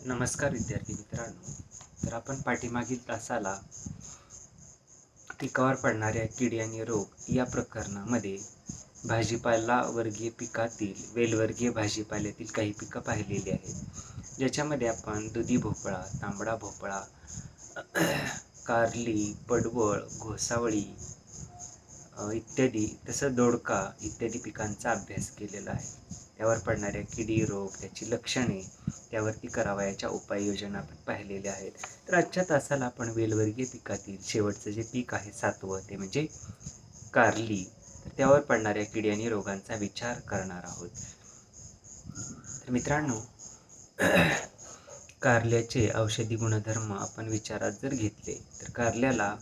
नमस्कार विद्यार्थी मित्रांनो. तर आपण पाठीमागील तासाला पिकावर पडणाऱ्या कीड आणि रोग या प्रकरणामध्ये भाजीपाला वर्गीय पिकातील वेलवर्गीय भाजीपाल्यातील काही पिकं पाहिलेली आहेत, ज्याच्यामध्ये आपण दुधी भोपळा, तांबडा भोपळा, कारली, पडवळ, घोसावळी इत्यादी, तसं दोडका इत्यादी पिकांचा अभ्यास केलेला आहे. त्यावर पडणाऱ्या किडी रोग, त्याची लक्षणे, त्यावरती करावयाच्या उपाययोजना आपण पाहिलेल्या आहेत. तर आजच्या तासाला आपण वेलवर्गीय पिकातील शेवटचं जे पीक आहे 7वं, ते म्हणजे कारली, तर त्यावर पडणाऱ्या किडी आणि रोगांचा विचार करणार आहोत. तर मित्रांनो, कारल्याचे औषधी गुणधर्म आपण विचारात जर घेतले तर कारल्याला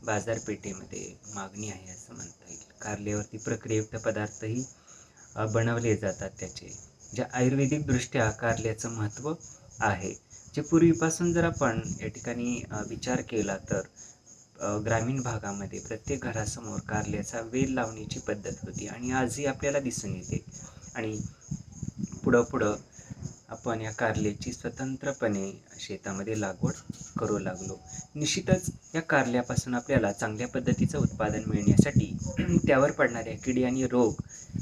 बाजारपेठेमध्ये मागणी आहे असं म्हणता येईल. कारल्यावरती प्रक्रियायुक्त पदार्थही बनवले जातात त्याचे, जे आयुर्वेदिक दृष्ट्या कारल्याचं महत्त्व आहे. जे पूर्वीपासून जर आपण या ठिकाणी विचार केला तर ग्रामीण भागामध्ये प्रत्येक घरासमोर कारल्याचा वेल लावण्याची पद्धत होती आणि आजही आपल्याला दिसून येते. आणि पुढं आपण या कारल्याची स्वतंत्रपणे शेतामध्ये लागवड करू लागलो. निश्चितच या कारल्यापासून आपल्याला चांगल्या पद्धतीचं उत्पादन मिळण्यासाठी त्यावर पडणाऱ्या किडी आणि रोग,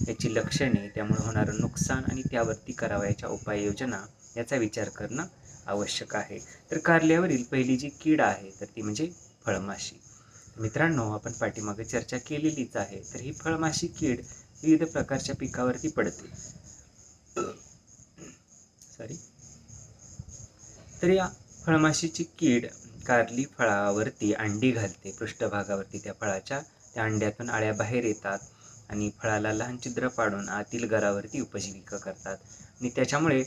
याची लक्षणे, त्यामुळे होणारं नुकसान आणि त्यावरती करावयाच्या उपाययोजना याचा विचार करणं आवश्यक आहे. तर कारल्यावरील पहिली जी कीड आहे तर ती म्हणजे फळमाशी. मित्रांनो, आपण पाठीमागे चर्चा केलेलीच आहे. तर ही फळमाशी कीड विविध प्रकारच्या पिकावरती पडते. तर या फळमाशीची कीड कारली फळावरती अंडी घालते. पृष्ठभागावरती त्या फळाच्या त्या अंड्यातून अळ्या बाहेर येतात आणि फळाला लहान छिद्र पाडून आतील गरावरती उपजीविका करतात आणि त्याच्यामुळे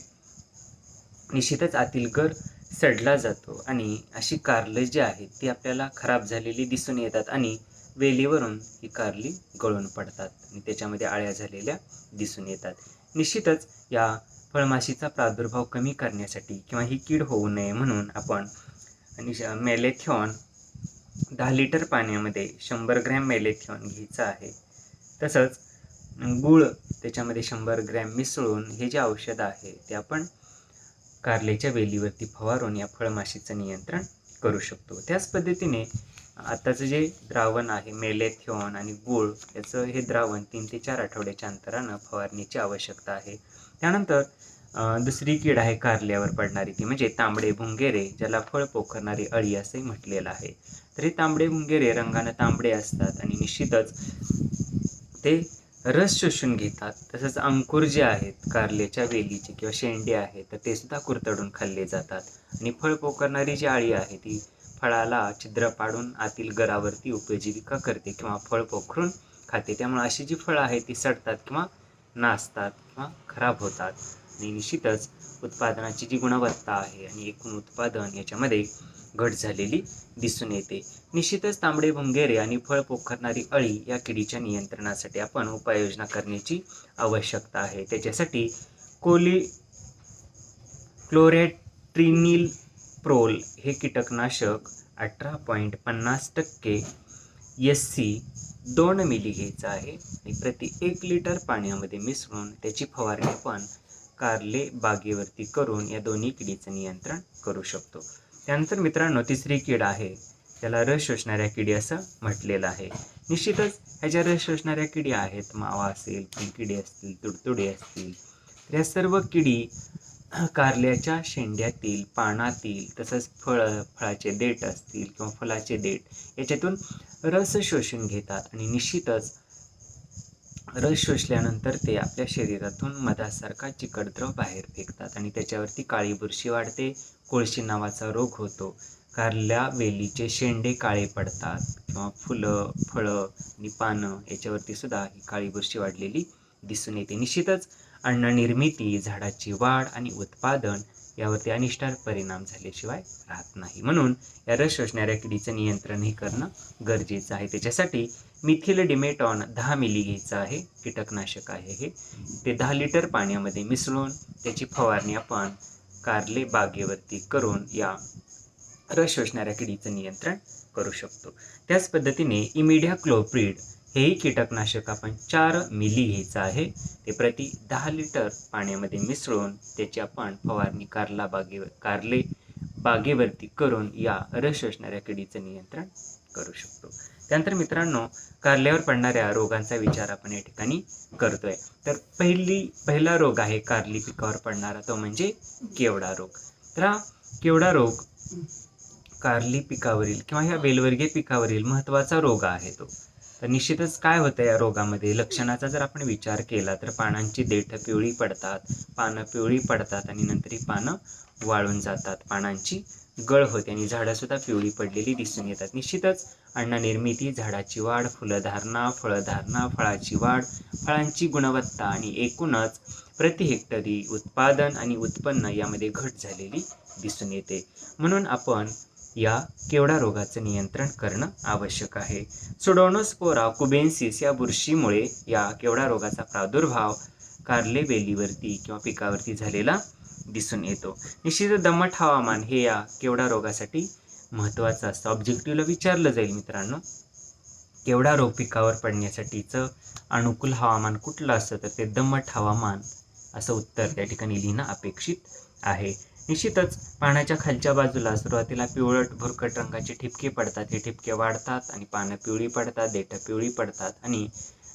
निश्चितच आतील गर सडला जातो आणि अशी कारले जी आहेत ती आपल्याला खराब झालेली दिसून येतात आणि वेलीवरून ही कारली गळून पडतात आणि त्याच्यामध्ये अळ्या झालेल्या दिसून येतात. निश्चितच या फळमाशीचा प्रादुर्भाव कमी करण्यासाठी किंवा ही कीड होऊ नये म्हणून आपण मेलेथिऑन 10 लिटर पाण्यामध्ये 100 ग्रॅम मेलेथिऑन घ्यायचं आहे. तसंच गूळ त्याच्यामध्ये 100 ग्रॅम मिसळून हे जे औषध आहे ते आपण कारल्याच्या वेलीवरती फवारून या फळमाशीचं नियंत्रण करू शकतो. त्याच पद्धतीने आताचं जे द्रावण आहे मेलेथिऑन आणि गूळ, याचं हे द्रावण 3 ते 4 आठवड्याच्या अंतरानं फवारणीची आवश्यकता आहे. त्यानंतर दुसरी कीड आहे कारल्यावर पडणारी, ती म्हणजे तांबडे भुंगेरे, ज्याला फळ पोखरणारी अळी असंही म्हटलेलं आहे. तर हे तांबडे भुंगेरे रंगानं तांबडे असतात आणि निश्चितच ते रस शोषून घेतात. तसंच अंकुर जे आहेत कारल्याच्या वेलीचे किंवा शेंडे आहेत तर ते सुद्धा कुरतडून खाल्ले जातात आणि फळ पोखरणारी जी अळी आहे ती फळाला छिद्र पाडून आतील गरावरती उपजीविका करते किंवा फळ पोखरून खाते. त्यामुळे अशी जी फळं आहेत ती सडतात किंवा नासतात किंवा खराब होतात आणि निश्चितच उत्पादनाची जी गुणवत्ता आहे आणि एकूण उत्पादन याच्यामध्ये घट झालेली दिसून येते. निश्चितच तांबडे भुंगेरे आणि फळ पोखरणारी अळी या किडीच्या नियंत्रणासाठी आपण उपाययोजना करण्याची आवश्यकता आहे. त्याच्यासाठी क्लोरेट्रिनिलप्रोल हे कीटकनाशक 18.50% SC 2 मिली घ्यायचं आहे आणि प्रति 1 लिटर पाण्यामध्ये मिसळून त्याची फवारणी आपण कारले बागेवरती करून या दोन्ही किडीचं नियंत्रण करू शकतो. त्यानंतर मित्रांनो, तिसरी कीड आहे, त्याला रस शोषणाऱ्या किडी असं म्हटलेलं आहे. निश्चितच ह्या रस शोषणाऱ्या किडी आहेत, मावा असेल, किडी असतील, तुडतुडे असतील, तर या सर्व किडी कारल्याच्या शेंड्यातील, पानातील, तसंच फळाचे देठ असतील किंवा फुलाचे देठ याच्यातून रस शोषून घेतात आणि निश्चितच रस शोषल्यानंतर ते आपल्या शरीरातून मधासारखा चिकटद्रव बाहेर फेकतात आणि त्याच्यावरती काळी बुरशी वाढते, कोळशी नावाचा रोग होतो. कारल्या वेलीचे शेंडे काळे पडतात किंवा फुलं, फळं आणि पानं याच्यावरती सुद्धा ही काळी बुरशी वाढलेली दिसून येते. निश्चितच अन्न निर्मिती, झाडाची वाढ आणि उत्पादन यावरती अनिष्ट परिणाम झाल्याशिवाय राहत नाही. म्हणून या रस शोषणाऱ्या किडीचं नियंत्रणही करणं गरजेचं आहे. त्याच्यासाठी मिथिल डिमेटॉन 10 मिली घ्यायचं आहे, कीटकनाशक आहे हे. ते 10 लिटर पाण्यामध्ये मिसळून त्याची फवारणी आपण कारले बागेवरती करून या रस शोषणाऱ्या किडीचं नियंत्रण करू शकतो. त्याच पद्धतीने इमिडाक्लोप्रिड हेही कीटकनाशक आपण 4 मिली घ्यायचं आहे. ते प्रति 10 लिटर पाण्यामध्ये मिसळून त्याची आपण फवारणी कारले बागेवरती करून या रस शोषणाऱ्या किडीचं नियंत्रण करू शकतो. त्यानंतर मित्रांनो, कारल्यावर पडणाऱ्या रोगांचा विचार आपण या ठिकाणी करतोय. तर पहिला रोग आहे कारली पिकावर पडणारा, तो म्हणजे केवडा रोग. तर हा केवडा रोग कारली पिकावरील किंवा ह्या वेलवर्गीय पिकावरील महत्त्वाचा रोग आहे तो. तर निश्चितच काय होतं या रोगामध्ये, लक्षणाचा जर आपण विचार केला तर पानांची देठ पिवळी पडतात, पानं पिवळी पडतात आणि नंतर ही पानं वाळून जातात, पानांची गळ होते आणि झाडंसुद्धा पिवळी पडलेली दिसून येतात. निश्चितच अन्ननिर्मिती, झाडाची वाढ, फुलधारणा, फळधारणा, फळाची वाढ, फळांची गुणवत्ता आणि एकूणच प्रति हेक्टरी उत्पादन आणि उत्पन्न यामध्ये घट झालेली दिसून येते. म्हणून आपण या केवडा रोगाचं नियंत्रण करणं आवश्यक आहे. सुडोनोस्पोरा कुबेन्सिस या बुरशीमुळे या केवडा रोगाचा प्रादुर्भाव कारले वेलीवरती किंवा पिकावरती झालेला दिसून येतो. निश्चित दमट हवामान हे या केवडा रोगासाठी महत्त्वाचं असतं. ऑब्जेक्टिव्हला विचारलं जाईल मित्रांनो, केवडा रोग पिकावर पडण्यासाठीचं अनुकूल हवामान कुठलं असतं, तर ते दमट हवामान असं उत्तर त्या ठिकाणी लिहिणं अपेक्षित आहे. निश्चितच पानाच्या खालच्या बाजूला सुरुवातीला पिवळट भुरकट रंगाचे ठिपके पडतात. हे ठिपके वाढतात आणि पानं पिवळी पडतात, देठं पिवळी पडतात आणि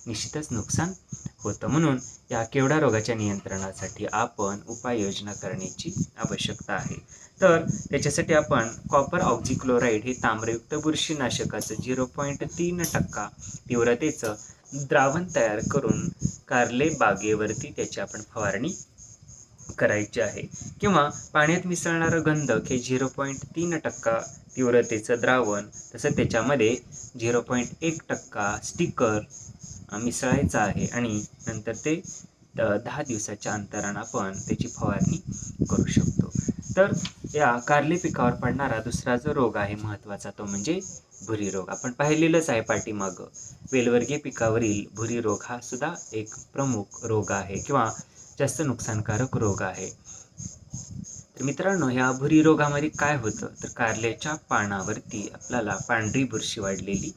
निश्चितच नुकसान होतं. म्हणून या केवडा रोगाच्या नियंत्रणासाठी आपण उपाययोजना करण्याची आवश्यकता आहे. तर त्याच्यासाठी आपण कॉपर ऑक्झिक्लोराइड हे ताम्रयुक्त बुरशीनाशकाचं 0.3% तीव्रतेचं द्रावण तयार करून कारले बागेवरती त्याची आपण फवारणी करायची आहे. किंवा पाण्यात मिसळणारं गंधक हे 0.3% तीव्रतेचं द्रावण, तसं त्याच्यामध्ये 0.1% स्टिकर मिसळायचं आहे आणि नंतर ते 10 दिवसाच्या अंतरानं आपण त्याची फवारणी करू शकतो. तर या कारली पिकावर पडणारा दुसरा जो रोग आहे महत्त्वाचा, तो म्हणजे भुरी रोग. आपण पाहिलेलंच आहे पाठीमागं. वेलवर्गीय पिकावरील भुरी रोग हा सुद्धा एक प्रमुख रोग आहे किंवा जास्त नुकसानकारक रोग आहे. तर मित्रांनो, ह्या भुरी रोगामध्ये काय होतं, तर कारल्याच्या पानावरती आपल्याला पांढरी बुरशी वाढलेली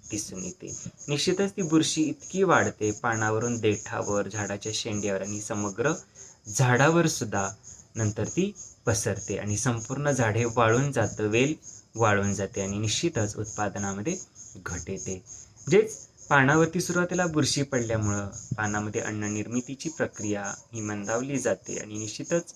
दिसून येते. निश्चितच ती बुरशी इतकी वाढते पानावरून देठावर, झाडाच्या शेंड्यावर आणि समग्र झाडावर सुद्धा नंतर ती पसरते आणि संपूर्ण झाडे वाळून जातं, वेल वाळून जाते आणि निश्चितच उत्पादनामध्ये घट येते. म्हणजेच पानावरती सुरुवातीला बुरशी पडल्यामुळं पानामध्ये अन्न निर्मितीची प्रक्रिया ही मंदावली जाते आणि निश्चितच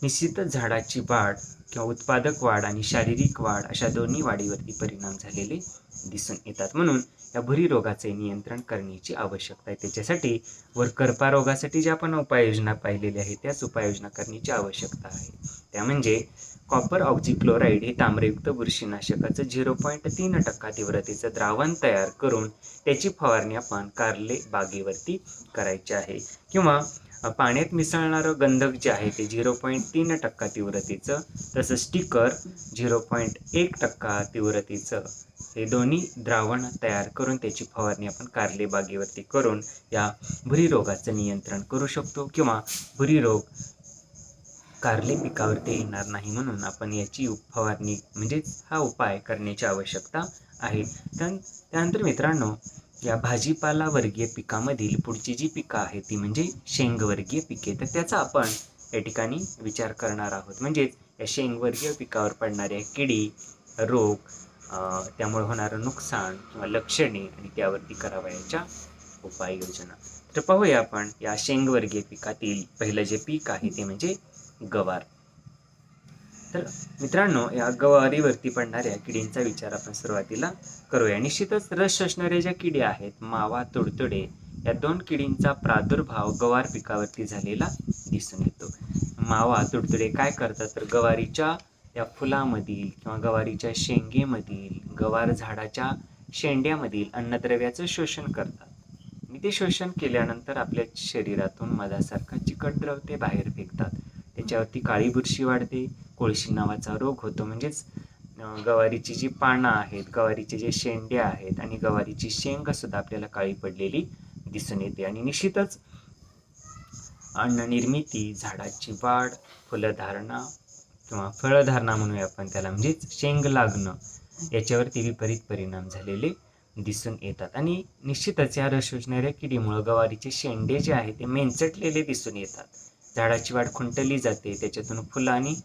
निश्चितच झाडाची वाढ किंवा उत्पादक वाढ आणि शारीरिक वाढ अशा दोन्ही वाढीवरती परिणाम झालेले दिसून येतात. म्हणून या भुरी रोगाचे नियंत्रण करण्याची आवश्यकता आहे. त्याच्यासाठी वर करपा रोगासाठी ज्या आपण उपाययोजना पाहिलेल्या आहेत त्याच उपाययोजना करण्याची आवश्यकता आहे. त्या म्हणजे कॉपर ऑक्झिक्लोराइड हे ताम्रयुक्त बुरशीनाशकाचं 0.3% तीव्रतेचं द्रावण तयार करून त्याची फवारणी आपण कारले बागेवरती करायची आहे. किंवा पाण्यात मिसळणारं गंधक जे आहे ते 0.3% तीव्रतेचं, तसं स्टिकर 0.1% तीव्रतेचं, हे दोन्ही द्रावण तयार करून त्याची फवारणी आपण कारले बागेवरती करून या भुरी रोगाचं नियंत्रण करू शकतो. किंवा भुरी रोग कारले पिकावरती येणार नाही म्हणून आपण याची फवारणी म्हणजेच हा उपाय करण्याची आवश्यकता आहे. त्यानंतर मित्रांनो, या भाजीपाला वर्गीय पिकामधील पुढची जी पिकं आहेत ती म्हणजे शेंगवर्गीय पिके. तर त्याचा आपण या ठिकाणी विचार करणार आहोत. म्हणजेच या शेंगवर्गीय पिकावर पडणाऱ्या किडी, रोग, त्यामुळे होणारं नुकसान किंवा लक्षणे आणि त्यावरती करावयाच्या उपाययोजना. तर पाहूया आपण या शेंगवर्गीय पिकातील पहिलं जे पीक आहे ते म्हणजे गवार. तर मित्रांनो, या गवारीवरती पडणाऱ्या किडींचा विचार आपण सुरुवातीला करूया. निश्चितच रस शोषणाऱ्या ज्या किड्या आहेत, मावा, तुडतुडे, या 2 किडींचा प्रादुर्भाव गवार पिकावरती झालेला दिसून येतो. मावा, तुडतुडे काय करतात, तर गवारीच्या या फुलामधील किंवा गवारीच्या शेंगेमधील, गवार झाडाच्या शेंड्यामधील अन्नद्रव्याचं शोषण करतात आणि ते शोषण केल्यानंतर आपल्या शरीरातून मधासारखा चिकट द्रव ते बाहेर फेकतात. त्याच्यावरती काळी बुरशी वाढते, कोळशी नावाचा रोग होतो. म्हणजेच गवारीची जी पानं आहेत, गवारीचे जे शेंडे आहेत आणि गवारीची शेंग सुद्धा आपल्याला काळी पडलेली दिसून येते आणि निश्चितच अन्न निर्मिती, झाडाची वाढ, फुलधारणा किंवा फळधारणा म्हणूया आपण त्याला, म्हणजेच शेंग लागणं, याच्यावरती विपरीत परिणाम झालेले दिसून येतात. आणि निश्चितच या रस शोषणाऱ्या किडीमुळे गवारीचे शेंडे जे आहे ते मेंचटलेले दिसून येतात. झाडाची वाढ खुंटली जाते, त्याच्यातून फुलं आणि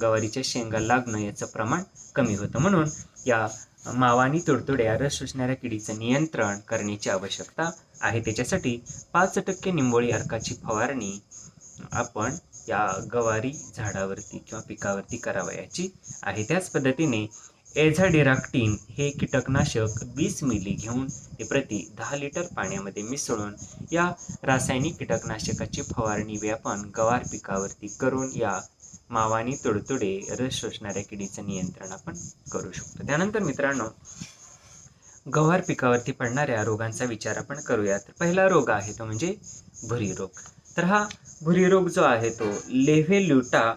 गवारीच्या शेंगा लागणं याचं प्रमाण कमी होतं. म्हणून या मावा आणि तुडतुडे या रस शोषणाऱ्या किडीचं नियंत्रण करण्याची आवश्यकता आहे. त्याच्यासाठी 5% निंबोळी अर्काची फवारणी आपण या गवारी झाडावरती किंवा पिकावरती करावयाची आहे. त्याच पद्धतीने एझाडिराक्टिन हे कीटकनाशक 20 मिली घेऊन ते प्रति 10 लिटर पाण्यामध्ये मिसळून या रासायनिक कीटकनाशकाची फवारणी आपण गवार पिकावरती करून या मावा आणि तुडतुडे रस शोषणाऱ्या किडीचं नियंत्रण आपण करू शकतो. त्यानंतर मित्रांनो, गवार पिकावरती पडणाऱ्या रोगांचा विचार आपण करूया. तर पहिला रोग आहे तो म्हणजे भुरी रोग. तर हा भुरी रोग जो आहे तो लेव्हेल्युटा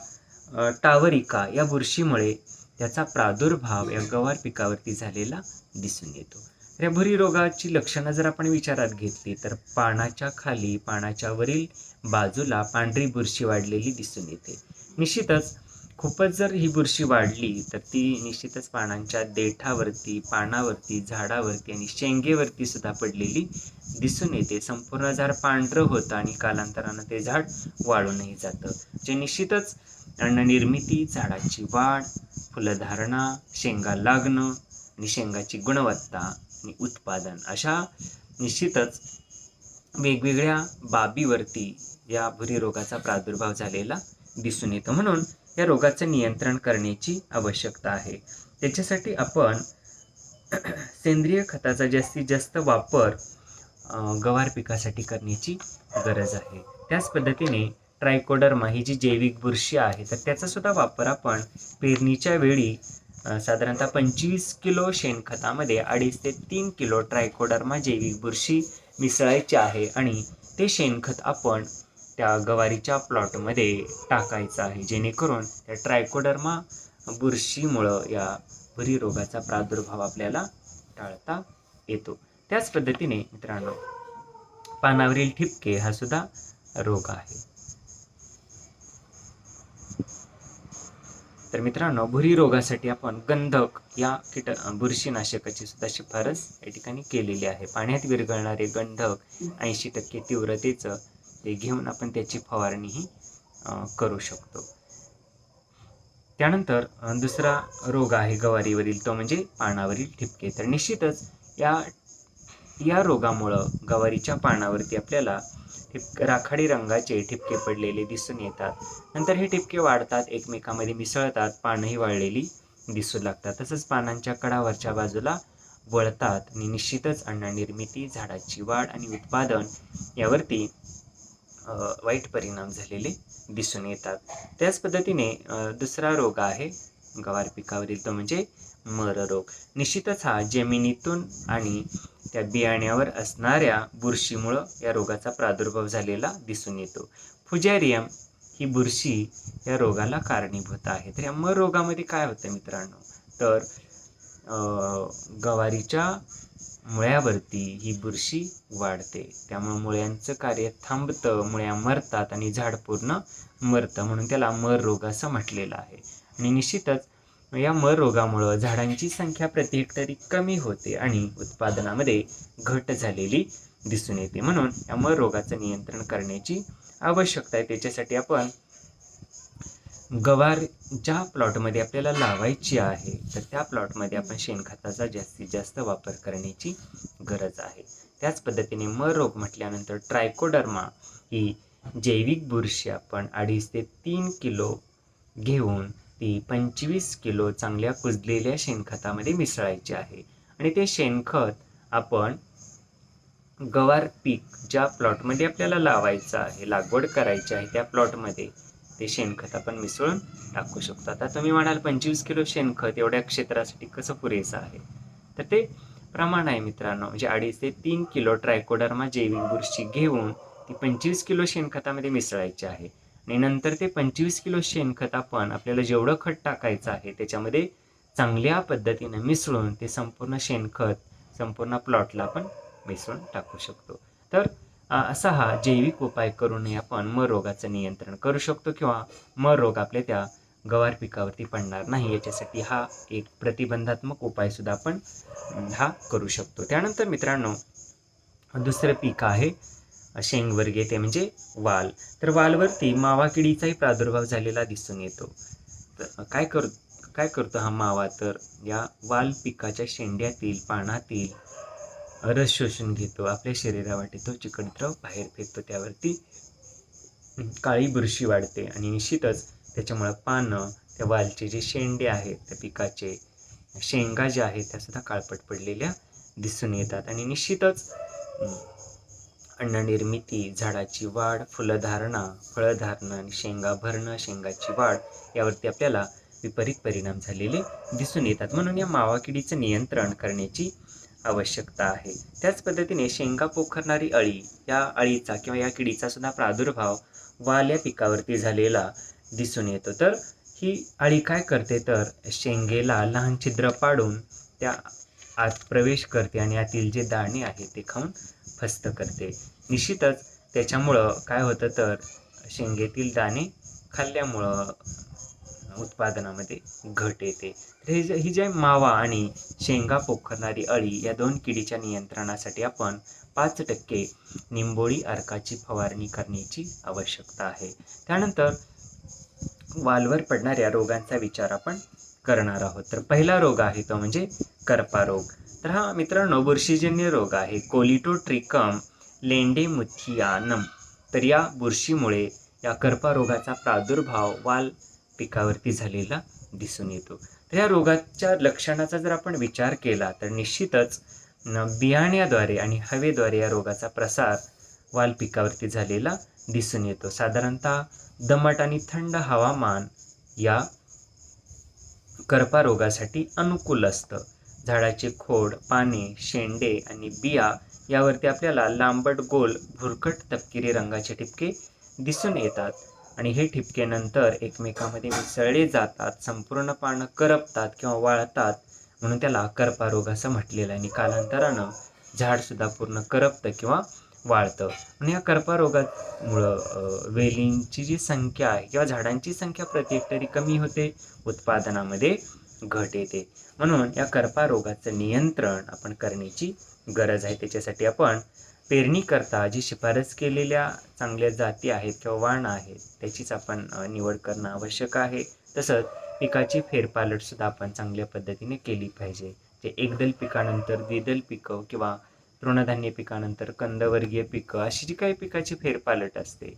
टावरिका या बुरशीमुळे त्याचा प्रादुर्भाव या गवार पिकावरती झालेला दिसून येतो. तर या भुरी रोगाची लक्षणं जर आपण विचारात घेतली तर पानाच्या खाली, पानाच्या वरील बाजूला पांढरी बुरशी वाढलेली दिसून येते. निश्चितच खूपच जर ही बुरशी वाढली तर ती निश्चितच पानांच्या देठावरती, पानावरती, झाडावरती आणि शेंगेवरती सुद्धा पडलेली दिसून येते. संपूर्ण झाड पांढरं होतं आणि कालांतरानं ते झाड वाळूनही जातं, जे निश्चितच अन्ननिर्मिती, झाडाची वाढ, फुलधारणा, शेंगा लागणं आणि शेंगाची गुणवत्ता आणि उत्पादन अशा निश्चितच वेगवेगळ्या बाबीवरती या भुरी रोगाचा प्रादुर्भाव झालेला दिसून येतो. म्हणून या रोगाचं नियंत्रण करण्याची आवश्यकता आहे. त्याच्यासाठी आपण सेंद्रिय खताचा जास्तीत जास्त वापर गवार पिकासाठी करण्याची गरज आहे. त्याच पद्धतीने ट्रायकोडर्मा ही जी जैविक बुरशी आहे तर त्याचा सुद्धा वापर आपण पेरणीच्या वेळी साधारणतः 25 किलो शेणखतामध्ये 2.5 ते 3 किलो ट्रायकोडर्मा जैविक बुरशी मिसळायची आहे आणि ते शेणखत आपण त्या गवारीच्या प्लॉटमध्ये टाकायचं आहे, जेणेकरून त्या ट्रायकोडर्मा बुरशीमुळं या भुरी रोगाचा प्रादुर्भाव आपल्याला टाळता येतो. त्याच पद्धतीने मित्रांनो, पानावरील ठिपके हा सुद्धा रोग आहे. तर मित्रांनो, भुरी रोगासाठी आपण गंधक या बुरशीनाशकाची सुद्धा शिफारस या ठिकाणी केलेली आहे. पाण्यात विरघळणारे गंधक 80% तीव्रतेचं ते घेऊन आपण त्याची फवारणीही करू शकतो. त्यानंतर दुसरा रोग आहे गवारीवरील, तो म्हणजे पानावरील ठिपके. तर निश्चितच या रोगामुळं गवारीच्या पानावरती आपल्याला राखाडी रंगाचे ठिपके पडलेले दिसून येतात. नंतर हे ठिपके वाढतात, एकमेकांमध्ये मिसळतात, पानंही वाळलेली दिसू लागतात. तसंच पानांच्या कडावरच्या बाजूला वळतात आणि निश्चितच अन्ननिर्मिती, झाडाची वाढ आणि उत्पादन यावरती वाईट परिणाम झालेले दिसून येतात. त्याच पद्धतीने दुसरा रोग आहे गवार पिकावरील, तो म्हणजे मर रोग. निश्चितच हा जमिनीतून आणि त्या बियाण्यावर असणाऱ्या बुरशीमुळं या रोगाचा प्रादुर्भाव झालेला दिसून येतो. फुजारियम ही बुरशी या रोगाला कारणीभूत आहे. तर या मर रोगामध्ये काय होतं मित्रांनो, तर गवारीच्या मुळ्यावरती ही बुरशी वाढते, त्यामुळे मुळ्यांचं कार्य थांबतं, मुळ्या मरतात आणि झाड पूर्ण मरतं, म्हणून त्याला मर रोग असं म्हटलेलं आहे. आणि निश्चितच या मर रोगामुळं झाडांची संख्या प्रति हेक्टरी कमी होते आणि उत्पादनामध्ये घट झालेली दिसून येते. म्हणून या मर रोगाचं नियंत्रण करण्याची आवश्यकता आहे. त्याच्यासाठी आपण गवार ज्या प्लॉटमध्ये आपल्याला लावायची आहे तर त्या प्लॉटमध्ये आपण शेणखताचा जास्तीत जास्त वापर करण्याची गरज आहे. त्याच पद्धतीने मर रोग म्हटल्यानंतर ट्रायकोडर्मा ही जैविक बुरशी आपण 2.5 ते 3 किलो घेऊन ती 25 किलो चांगल्या कुजलेल्या शेणखतामध्ये मिसळायची आहे आणि ते शेणखत आपण गवार पीक ज्या प्लॉटमध्ये आपल्याला लावायचं आहे, लागवड करायची आहे, त्या प्लॉटमध्ये ते शेणखत आपण मिसळून टाकू शकतो. आता तुम्ही म्हणाल 25 किलो शेणखत एवढ्या क्षेत्रासाठी कसं पुरेसं आहे, तर ते प्रमाण आहे मित्रांनो. म्हणजे 2.5 ते 3 किलो ट्रायकोडर्मा जैविक बुरशी घेऊन ती 25 किलो शेणखतामध्ये मिसळायची आहे आणि नंतर ते 25 किलो शेणखत आपण आपल्याला जेवढं खत टाकायचं आहे त्याच्यामध्ये चांगल्या पद्धतीने मिसळून ते संपूर्ण शेणखत संपूर्ण प्लॉटला आपण मिसळून टाकू शकतो. तर असा हा जैविक उपाय करूनही आपण मर रोगाचं नियंत्रण करू शकतो किंवा मर रोग आपल्या त्या गवार पिकावरती पडणार नाही, याच्यासाठी हा एक प्रतिबंधात्मक उपाय सुद्धा आपण हा करू शकतो. त्यानंतर मित्रांनो दुसरं पीक आहे शेंगवर्गीय, ते म्हणजे वाल. तर वालवरती मावा किडीचाही प्रादुर्भाव झालेला दिसून येतो. तर काय करतो हा मावा, तर या वाल पिकाच्या शेंड्यातील पानातील रस शोषून घेतो, आपल्या शरीरावाटे तो चिकटद्रव बाहेर फेकतो, त्यावरती काळी बुरशी वाढते आणि निश्चितच त्याच्यामुळं पानं, त्या वालचे जे शेंडे आहेत, त्या पिकाचे शेंगा ज्या आहेत त्या सुद्धा काळपट पडलेल्या दिसून येतात. आणि निश्चितच अन्ननिर्मिती, झाडाची वाढ, फुलधारणा, फळधारणा आणि शेंगा भरणं, शेंगाची वाढ यावरती आपल्याला विपरीत परिणाम झालेले दिसून येतात. म्हणून या मावा किडीचं नियंत्रण करण्याची आवश्यकता आहे. त्याच पद्धतीने शेंगा पोखरणारी अळी, या अळीचा किंवा या किडीचा सुद्धा प्रादुर्भाव वाल या पिकावरती झालेला दिसून येतो. तर ही अळी काय करते, तर शेंगेला लहान छिद्र पाडून त्या आत प्रवेश करते आणि आतील जे दाणे आहेत ते खाऊन फस्त करते. निश्चितच त्याच्यामुळं काय होतं, तर शेंगेतील दाणे खाल्ल्यामुळं उत्पादनामध्ये घट येते. तर ही जे मावा आणि शेंगा पोखरणारी अळी या दोन किडीच्या नियंत्रणासाठी आपण 5% निंबोळी अर्काची फवारणी करण्याची आवश्यकता आहे. त्यानंतर वालवर पडणाऱ्या रोगांचा विचार आपण करणार आहोत. तर पहिला रोग आहे तो म्हणजे करपा रोग. तर हा मित्रांनो बुरशीजन्य रोग आहे, कोलिटोट्रिकम लेंडेमुथियानम. तर या बुरशीमुळे या करपा रोगाचा प्रादुर्भाव वाल पिकावरती झालेला दिसून येतो. तर या रोगाच्या लक्षणाचा जर आपण विचार केला तर निश्चितच बियाण्याद्वारे आणि हवेद्वारे या रोगाचा प्रसार वाल पिकावरती झालेला दिसून येतो. साधारणतः दमट आणि थंड हवामान या करपा रोगासाठी अनुकूल असतं. झाडाचे खोड, पाने, शेंडे आणि बिया यावरती आपल्याला लांबट गोल भुरकट तपकिरी रंगाचे ठिपके दिसून येतात आणि हे ठिपके नंतर एकमेकांमध्ये मिसळले जातात, संपूर्ण पानं करपतात किंवा वाळतात, म्हणून त्याला करपा रोग असं म्हटलेलं आहे. आणि कालांतरानं झाड सुद्धा पूर्ण करपतं किंवा वाळतं. आणि या करपा रोगामुळं वेलींची जी संख्या आहे किंवा झाडांची संख्या प्रति हेक्टरी कमी होते, उत्पादनामध्ये घट येते. म्हणून या करपा रोगाचं नियंत्रण आपण करण्याची गरज आहे. त्याच्यासाठी आपण पेरणी करता जी शिफारस केलेल्या चांगल्या जाती आहेत किंवा वाण आहेत त्याचीच आपण निवड करणं आवश्यक आहे. तसंच पिकाची फेरपालट सुद्धा आपण चांगल्या पद्धतीने केली पाहिजे. जे एकदल पिकानंतर द्विदल पिकं किंवा तृणधान्य पिकानंतर कंदवर्गीय पिकं अशी जी काही पिकाची फेरपालट असते,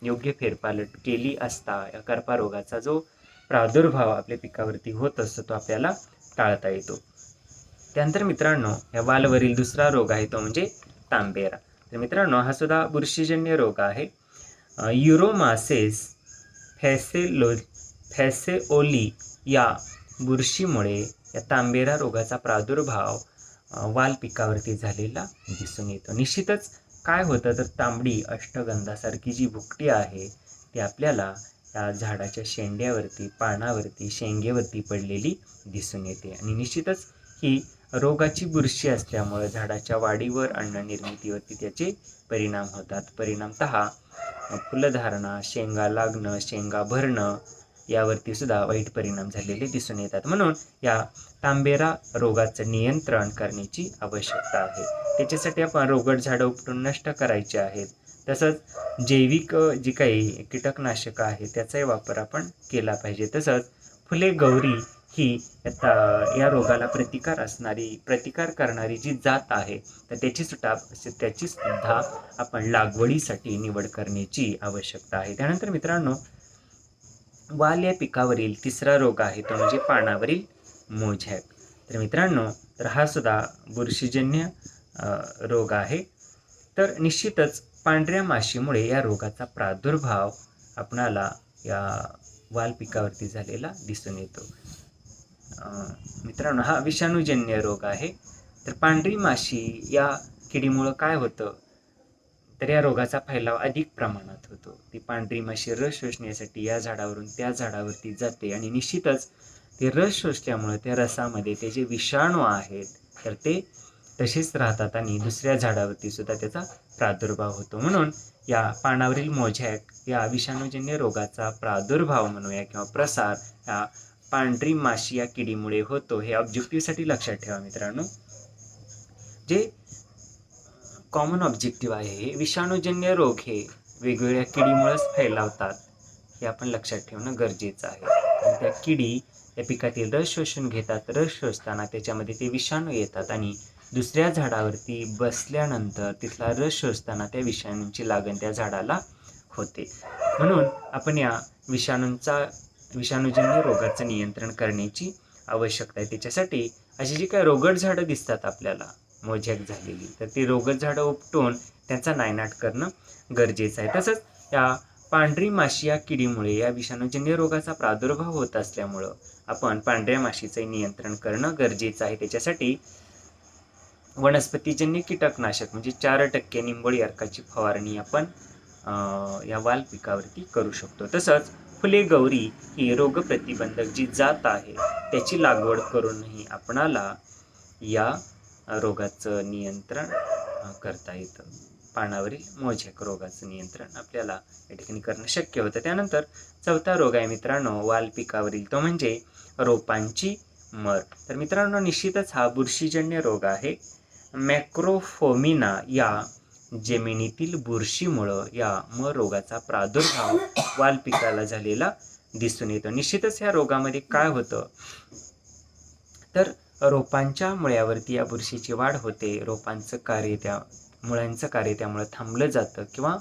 योग्य फेरपालट केली असता या करपा रोगाचा जो प्रादुर्भाव आपल्या पिकावरती होत असतो तो आपल्याला टाळता येतो. त्यानंतर मित्रांनो या वालवरील दुसरा रोग आहे तो म्हणजे तांबेरा. तर मित्रांनो हा सुद्धा बुरशीजन्य रोग आहे. युरोमासेस फॅसेओली या बुरशीमुळे या तांबेरा रोगाचा प्रादुर्भाव वाल पिकावरती झालेला दिसून येतो. निश्चितच काय होतं, तर तांबडी अष्टगंधासारखी जी भुकटी आहे ती आपल्याला या झाडाच्या शेंड्यावरती, पानावरती, शेंगेवरती पडलेली दिसून येते. आणि निश्चितच ही रोगाची बुरशी असल्यामुळे झाडाच्या वाढीवर, अन्न निर्मितीवरती त्याचे परिणाम होतात. परिणामतः फुलधारणा, शेंगा लागणं, शेंगा भरणं यावरती सुद्धा वाईट परिणाम झालेले दिसून येतात. म्हणून या तांबेरा रोगाचं नियंत्रण करण्याची आवश्यकता आहे. त्याच्यासाठी आपण रोगट झाडं उपटून नष्ट करायची आहेत. तसंच जैविक जी काही कीटकनाशकं आहे त्याचाही वापर आपण केला पाहिजे. तसंच फुले गौरी ही या रोगाला प्रतिकार करणारी जी जात आहे तर त्याची सुद्धा आपण लागवडीसाठी निवड करण्याची आवश्यकता आहे. त्यानंतर मित्रांनो वाल या पिकावरील तिसरा रोग आहे तो म्हणजे पानावरील मोझॅक. तर मित्रांनो तर हा सुद्धा बुरशीजन्य रोग आहे. तर निश्चितच पांढऱ्या माशीमुळे या रोगाचा प्रादुर्भाव आपणाला या वाल पिकावरती झालेला दिसून येतो. मित्रांनो हा विषाणूजन्य रोग आहे. तर पांढरी माशी या किडीमुळं काय होतं, तर या रोगाचा फैलाव अधिक प्रमाणात होतो. ती पांढरी माशी रस शोषण्यासाठी या झाडावरून त्या झाडावरती जाते आणि निश्चितच ते रस शोषल्यामुळे त्या रसामध्ये ते जे विषाणू आहेत तर ते तसेच राहतात आणि दुसऱ्या झाडावरती सुद्धा त्याचा प्रादुर्भाव होतो. म्हणून या पानावरील मोझॅक या विषाणूजन्य रोगाचा प्रादुर्भाव म्हणूया किंवा प्रसार या पांढरी माशी या किडीमुळे होतो. हे ऑब्जेक्टिव्हसाठी लक्षात ठेवा मित्रांनो. जे कॉमन ऑब्जेक्टिव्ह आहे, हे विषाणूजन्य रोग हे वेगवेगळ्या किडीमुळेच फैलावतात, हे आपण लक्षात ठेवणं गरजेचं आहे. कारण त्या किडी या पिकातील रस शोषून घेतात. रस शोषताना त्याच्यामध्ये ते विषाणू येतात आणि दुसऱ्या झाडावरती बसल्यानंतर तिथला रस शोषताना त्या विषाणूंची लागण त्या झाडाला होते. म्हणून आपण या विषाणूजन्य रोगाचं नियंत्रण करण्याची आवश्यकता आहे. त्याच्यासाठी अशी जी काही रोगट झाडं दिसतात आपल्याला मोझॅक झालेली, तर ती रोगट झाडं उपटून त्यांचा नायनाट करणं गरजेचं आहे. तसंच या पांढरी माशी या किडीमुळे या विषाणूजन्य रोगाचा प्रादुर्भाव होत असल्यामुळं आपण पांढऱ्या माशीचं नियंत्रण करणं गरजेचं आहे. त्याच्यासाठी वनस्पतीजन्य कीटकनाशक म्हणजे 4% निंबोळी अर्काची फवारणी आपण या वाल पिकावरती करू शकतो. तसंच फुले गौरी ही रोगप्रतिबंधक जी जात आहे त्याची लागवड करूनही आपणाला या रोगाचं नियंत्रण करता येतं. पानावरील मोझॅक रोगाचं नियंत्रण आपल्याला या ठिकाणी करणं शक्य होतं. त्यानंतर चौथा रोग आहे मित्रांनो वाल पिकावरील, तो म्हणजे रोपांची मर. तर मित्रांनो निश्चितच हा बुरशीजन्य रोग आहे. मॅक्रोफोमिना या जमिनीतील बुरशीमुळं या मर रोगाचा प्रादुर्भाव वाल पिकाला झालेला दिसून येतो. निश्चितच या रोगामध्ये काय होतं तर रोपांच्या मुळ्यावरती या बुरशीची वाढ होते. रोपांचं कार्य मुळांचं कार्य त्यामुळे थांबलं जातं किंवा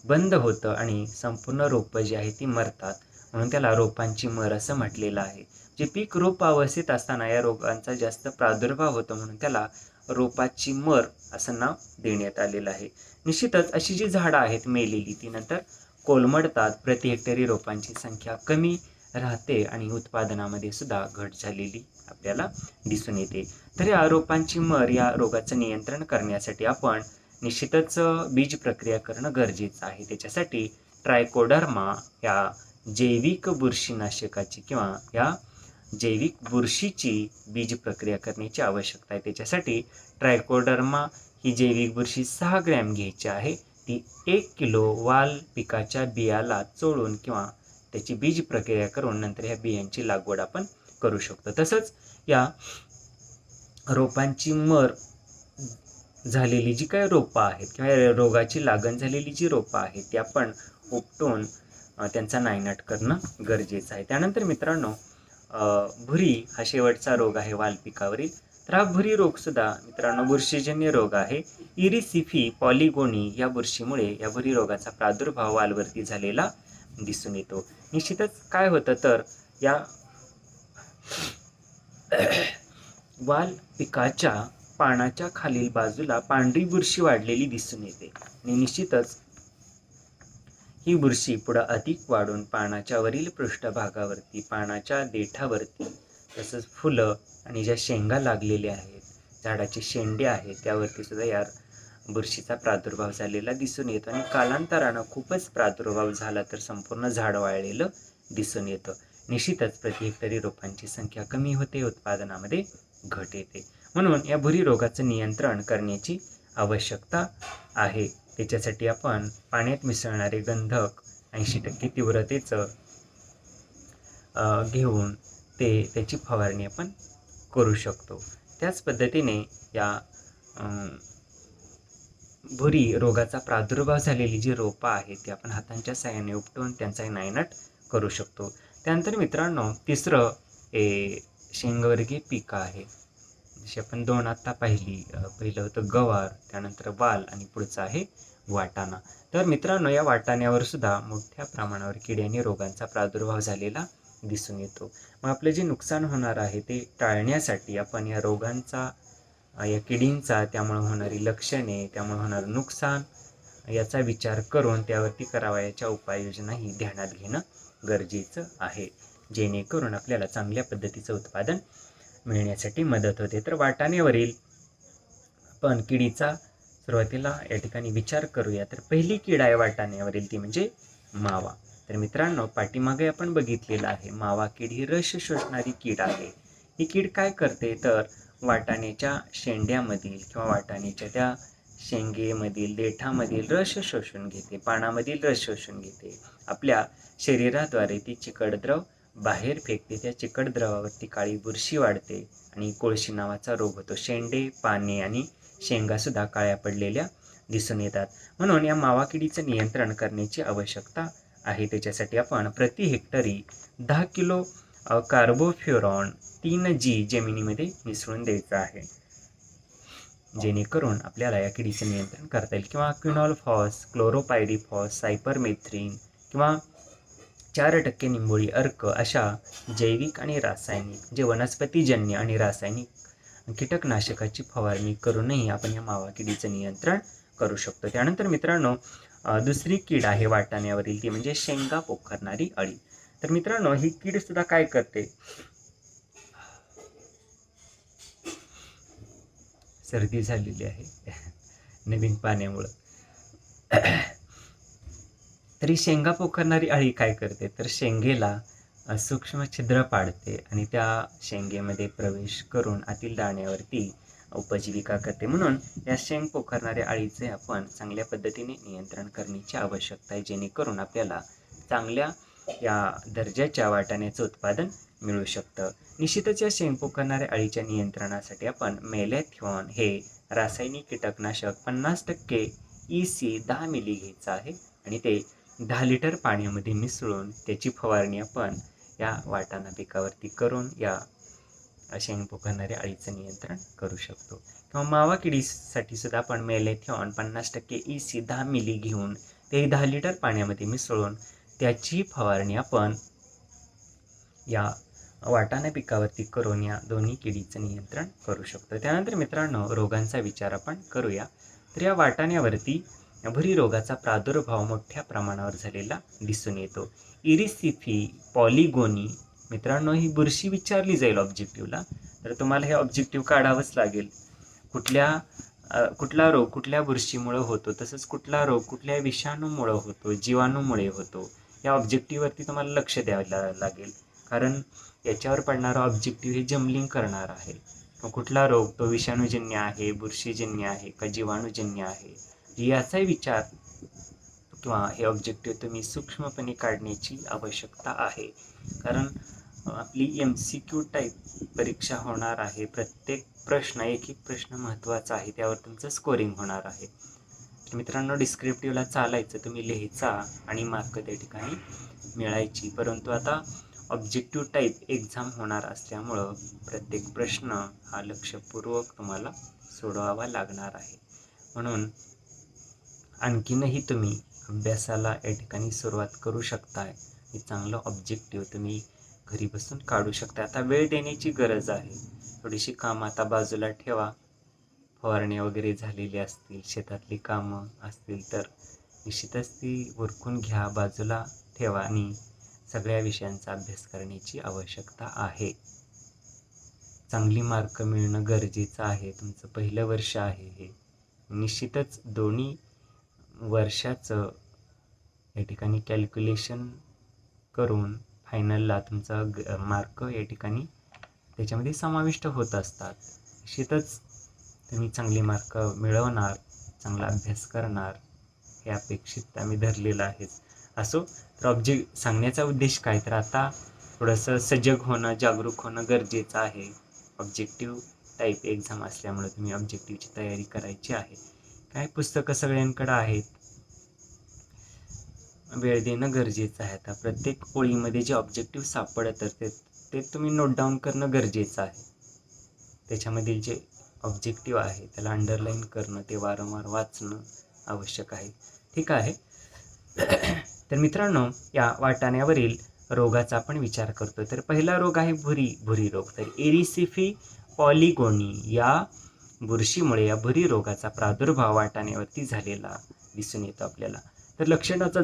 बंद होतं आणि संपूर्ण रोपं जी आहे ती मरतात. म्हणून त्याला रोपांची मर असं म्हटलेलं आहे. जे पीक रोप अवस्थेत असताना या रोगांचा जास्त प्रादुर्भाव होतो म्हणून त्याला रोपाची मर असं नाव देण्यात आलेलं आहे. निश्चितच अशी जी झाडं आहेत मेलेली ती नंतर कोलमडतात. प्रति हेक्टरी रोपांची संख्या कमी राहते आणि उत्पादनामध्ये सुद्धा घट झालेली आपल्याला दिसून येते. तर या रोपांची मर या रोगाचं नियंत्रण करण्यासाठी आपण निश्चितच बीज प्रक्रिया करणं गरजेचं आहे. त्याच्यासाठी ट्रायकोडर्मा या जैविक बुरशीनाशकाची किंवा या जैविक बुरशीची बीज प्रक्रिया करण्याची आवश्यकता आहे. त्याच्यासाठी ट्रायकोडर्मा ही जैविक बुरशी 6 ग्रॅम घ्यायची आहे. ती 1 किलो वाल पिकाच्या बियाला चोळून किंवा त्याची बीज प्रक्रिया करून नंतर ह्या बियांची लागवड आपण करू शकतो. तसंच या रोपांची मर झालेली जी काही रोपं आहेत किंवा रोगाची लागण झालेली जी रोपं आहेत ती आपण उपटून त्यांचा नायनाट करणं गरजेचं आहे. त्यानंतर मित्रांनो भुरी हा शेवटचा रोग आहे वाल पिकावरील. तर हा भुरी रोग सुद्धा मित्रांनो बुरशीजन्य रोग आहे. इरिसिफी पॉलिगोनी या बुरशीमुळे या भुरी रोगाचा प्रादुर्भाव वालवरती झालेला दिसून येतो. निश्चितच काय होतं तर या वाल पिकाच्या पानाच्या खालील बाजूला पांढरी बुरशी वाढलेली दिसून येते आणि निश्चितच ही बुरशी पुढे अधिक वाढून पानाच्या वरील पृष्ठभागावरती, पानाच्या देठावरती, तसंच फुलं आणि ज्या शेंगा लागलेल्या आहेत, झाडाचे शेंडे आहेत त्यावरती सुद्धा या बुरशीचा प्रादुर्भाव झालेला दिसून येतो आणि कालांतरानं खूपच प्रादुर्भाव झाला तर संपूर्ण झाड वाळलेलं दिसून येतं. निश्चितच प्रति हेक्टरी रोपांची संख्या कमी होते, उत्पादनामध्ये घट येते. म्हणून या भुरी रोगाचं नियंत्रण करण्याची आवश्यकता आहे. त्याच्यासाठी आपण पाण्यात मिसळणारे गंधक 80% तीव्रतेचं घेऊन त्याची फवारणी आपण करू शकतो. त्याच पद्धतीने या भुरी रोगाचा प्रादुर्भाव झालेली जी रोपं आहेत ती आपण हातांच्या साहाय्याने उपटून त्यांचा नायनाट करू शकतो. त्यानंतर मित्रांनो तिसरं शेंगवर्गीय पिकं आहे. जशी आपण 2 आत्ता पाहिली. पहिलं होतं गवार, त्यानंतर वाल आणि पुढचं आहे वाटाणा. तर मित्रांनो या वाटाण्यावर सुद्धा मोठ्या प्रमाणावर किडे आणि रोगांचा प्रादुर्भाव झालेला दिसून येतो. मग आपलं जे नुकसान होणार आहे ते टाळण्यासाठी आपण या रोगांचा, या किडींचा, त्यामुळे होणारी लक्षणे, त्यामुळे होणारं नुकसान याचा विचार करून त्यावरती करावयाच्या उपाययोजनाही ध्यानात घेणं गरजेचं आहे, जेणेकरून आपल्याला चांगल्या पद्धतीचं उत्पादन मिळण्यासाठी मदत होते. तर वाटाण्यावरील आपण किडीचा सुरुवातीला या ठिकाणी विचार करूया. तर पहिली कीड आहे वाटाण्यावरील ती म्हणजे मावा. तर मित्रांनो पाठीमागे आपण बघितलेलं आहे मावा कीड ही रस शोषणारी कीड आहे. ही कीड काय करते तर वाटाण्याच्या शेंड्यामधील किंवा वाटाण्याच्या त्या शेंगेमधील देठामधील रस शोषून घेते, पानामधील रस शोषून घेते. आपल्या शरीराद्वारे ती चिकट द्रव बाहेर फेकते. त्या चिकट द्रवावरती काळी बुरशी वाढते आणि कोळशी नावाचा रोग होतो. शेंडे, पाने आणि शेंगासुद्धा काळ्या पडलेल्या दिसून येतात. म्हणून या मावा किडीचं नियंत्रण करण्याची आवश्यकता आहे. त्याच्यासाठी आपण प्रति हेक्टरी 10 किलो कार्बोफ्युरॉन 3G जमिनीमध्ये मिसळून द्यायचं आहे, जेणेकरून आपल्याला या किडीचं नियंत्रण करता येईल. किंवा क्विनॉलफॉस, क्लोरोपायरिफॉस, सायपरमेथ्रिन किंवा 4% निंबोळी अर्क अशा जैविक आणि रासायनिक जे वनस्पतीजन्य आणि रासायनिक कीटकनाशकाची फवारणी करूनही आपण या मावा किडीचं नियंत्रण करू शकतो. त्यानंतर मित्रांनो, दुसरी कीड आहे वाटाण्यावरील, ती म्हणजे शेंगा पोखरणारी अळी. तर मित्रांनो, ही कीड सुद्धा काय करते, सर्दी झालेली आहे नवीन पाण्यामुळं. तरी शेंगा पोखरणारी अळी काय करते, तर शेंगेला सूक्ष्म छिद्र पाडते आणि त्या शेंगेमध्ये प्रवेश करून आतील दाण्यावरती उपजीविका करते. म्हणून या शेंग पोखरणाऱ्या अळीचे आपण चांगल्या पद्धतीने नियंत्रण करण्याची आवश्यकता आहे, जेणेकरून आपल्याला चांगल्या या दर्जाच्या वाटाण्याचं उत्पादन मिळू शकतं. निश्चितच या शेंग पोखरणाऱ्या अळीच्या नियंत्रणासाठी आपण मेलॅथिओन हे रासायनिक कीटकनाशक 50% EC 10 मिली घ्यायचं आहे आणि ते 10 लिटर पाण्यामध्ये मिसळून त्याची फवारणी आपण या वाटाणा पिकावरती करून या शेंग पोखरणाऱ्या अळीचं नियंत्रण करू शकतो. किंवा मावा किडीसाठी सुद्धा आपण मेलॅथिओन 50% EC 10 मिली घेऊन ते 10 लिटर पाण्यामध्ये मिसळून त्याची फवारणी आपण या वाटाणा पिकावरती करून या दोन्ही किडीचं नियंत्रण करू शकतो. त्यानंतर मित्रांनो, रोगांचा विचार आपण करूया. तर या वाटाण्यावरती भुरी रोगाचा प्रादुर्भाव मोठ्या प्रमाणावर झालेला दिसून येतो. इरिसिफी पॉलिगोनी मित्रांनो, ही बुरशी विचारली जाईल ऑब्जेक्टिव्हला, तर तुम्हाला हे ऑब्जेक्टिव्ह काढावंच लागेल. कुठला रोग कुठल्या बुरशीमुळे होतो, तसंच कुठला रोग कुठल्या विषाणूमुळे होतो, जीवाणूमुळे होतो, या ऑब्जेक्टिव्हवरती तुम्हाला लक्ष द्यायला लागेल. कारण याच्यावर पडणारा ऑब्जेक्टिव्ह हे जमलिंग करणार आहे. कुठला रोग तो विषाणूजन्य आहे, बुरशीजन्य आहे का जीवाणूजन्य आहे, याचाही विचार किंवा हे ऑब्जेक्टिव्ह तुम्ही सूक्ष्मपणे काढण्याची आवश्यकता आहे. कारण आपली MCQ टाईप परीक्षा होणार आहे. प्रत्येक प्रश्न एक प्रश्न महत्त्वाचा आहे, त्यावर तुमचं स्कोरिंग होणार आहे. तर मित्रांनो, डिस्क्रिप्टिव्हला चालायचं, तुम्ही लिहायचा आणि मार्क त्या ठिकाणी मिळायची. परंतु आता ऑब्जेक्टिव्ह टाईप एक्झाम होणार असल्यामुळं प्रत्येक प्रश्न हा लक्षपूर्वक तुम्हाला सोडवावा लागणार आहे. म्हणून आणखीनही तुम्ही अभ्यासाला या ठिकाणी सुरुवात करू शकताय. हे चांगलं ऑब्जेक्टिव्ह तुम्ही घरी बसून काढू शकता. आता वेळ देण्याची गरज आहे. थोडीशी कामं आता बाजूला ठेवा. फवारण्या वगैरे झालेली असतील, शेतातली कामं असतील तर निश्चितच ती उरकून घ्या, बाजूला ठेवा आणि सगळ्या विषयांचा अभ्यास करण्याची आवश्यकता आहे. चांगली मार्क मिळणं गरजेचं आहे. तुमचं पहिलं वर्ष आहे हे. निश्चितच दोन्ही वर्षाचं या ठिकाणी कॅल्क्युलेशन करून फायनलला तुमचा मार्क या ठिकाणी त्याच्यामध्ये समाविष्ट होत असतात. निश्चितच तुम्ही चांगले मार्क मिळवणार, चांगला अभ्यास करणार हे अपेक्षित आम्ही धरलेलं आहेच. असो, तर सांगण्याचा उद्देश काय, तर आता थोडंसं सजग होणं, जागरूक होणं गरजेचं आहे. ऑब्जेक्टिव्ह टाईप एक्झाम असल्यामुळे तुम्ही ऑब्जेक्टिव्हची तयारी करायची आहे. काय पुस्तकं सगळ्यांकडे आहेत, वेळ देणं गरजेचं आहे. आता प्रत्येक ओळीमध्ये जे ऑब्जेक्टिव्ह सापडतं ते तुम्ही नोट डाऊन करणं गरजेचं आहे. त्याच्यामधील जे ऑब्जेक्टिव्ह आहे त्याला अंडरलाईन करणं, ते वारंवार वाचणं आवश्यक आहे. ठीक आहे. तर मित्रांनो, या वाटाण्यावरील रोगाचा आपण विचार करतो. तर पहिला रोग आहे भुरी रोग. तर इरिसिफी पॉलिगोनी या बुरशीमुळे या भुरी रोगाचा प्रादुर्भाव वाटाण्यावरती झालेला दिसून येतो आपल्याला. तर लक्षणाचा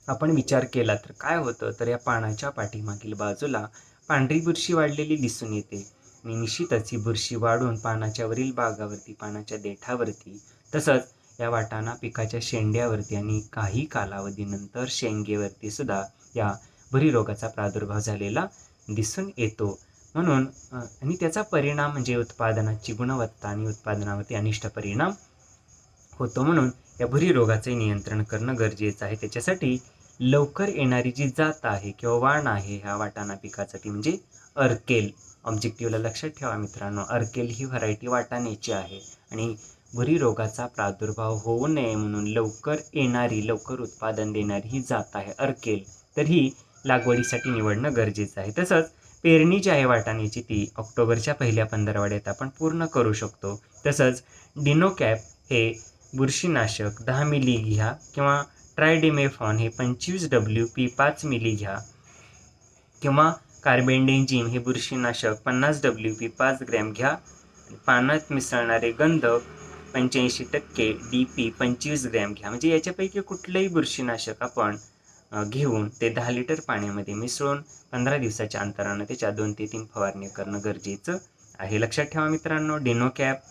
आपण विचार केला तर काय होतं, तर या पानाच्या पाठीमागील बाजूला पांढरी बुरशी वाढलेली दिसून येते आणि निश्चितच ही बुरशी वाढून पानाच्या वरील भागावरती, पानाच्या देठावरती, तसंच या वाटाणा पिकाच्या शेंड्यावरती आणि काही कालावधीनंतर शेंगेवरती सुद्धा या भुरी रोगाचा प्रादुर्भाव झालेला दिसून येतो. म्हणून आणि त्याचा परिणाम म्हणजे उत्पादनाची गुणवत्ता आणि उत्पादनावरती अनिष्ट परिणाम होतो. म्हणून या भुरी रोगाचे नियंत्रण करणं गरजेचं आहे. त्याच्यासाठी लवकर येणारी जी जात आहे किंवा वाण आहे ह्या वाटाणा पिकाचा ती म्हणजे अर्केल. ऑब्जेक्टिव्हला लक्षात ठेवा मित्रांनो, अर्केल ही व्हरायटी वाटाण्याची आहे आणि भुरी रोगाचा प्रादुर्भाव होऊ नये म्हणून लवकर येणारी, लवकर उत्पादन देणारी ही जात आहे अर्केल. तर ही लागवडीसाठी निवडणं गरजेचं आहे. तसंच पेरणी जी आहे वाटाण्याची ती ऑक्टोबरच्या पहिल्या पंधरवड्यात आपण पूर्ण करू शकतो. तसंच डिनोकॅप हे बुरशीनाशक 10 मिली घ्या किंवा ट्रायडिमेफॉन हे 25 WP 5 मिली घ्या किंवा कार्बेंडेजिम हे बुरशीनाशक 50 WP 5 ग्रॅम घ्या. पाण्यात मिसळणारे गंधक 85% DP 25 ग्रॅम घ्या. म्हणजे याच्यापैकी कुठलंही बुरशीनाशक आपण घेऊन ते 10 लिटर पाण्यामध्ये मिसळून 15 दिवसाच्या अंतरानं त्याच्या 2 ते 3 फवारणी करणं गरजेचं आहे. लक्षात ठेवा मित्रांनो, डिनोकॅप,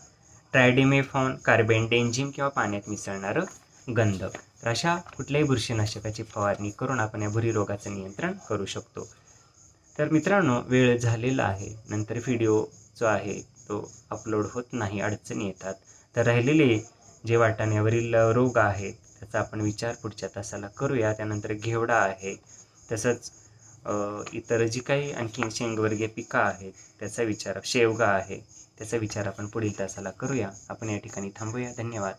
ट्रायडिमेफॉन, कार्बेंडेजिम किंवा पाण्यात मिसळणारं गंधक. तर अशा कुठल्याही बुरशीनाशकाची फवारणी करून आपण या भुरी रोगाचं नियंत्रण करू शकतो. तर मित्रांनो, वेळ झालेला आहे. नंतर व्हिडिओ जो आहे तो अपलोड होत नाही, अडचणी येतात. तर राहिलेले जे वाटाण्यावरील रोग आहेत त्याचा आपण विचार पुढच्या तासाला करूया. त्यानंतर घेवडा आहे, तसंच इतर जी काही आणखी शेंगवर्गीय पिकं आहेत त्याचा विचार, शेवगा आहे त्याचा विचार आपण पुढील तासाला करूया. आपण या ठिकाणी थांबूया. धन्यवाद.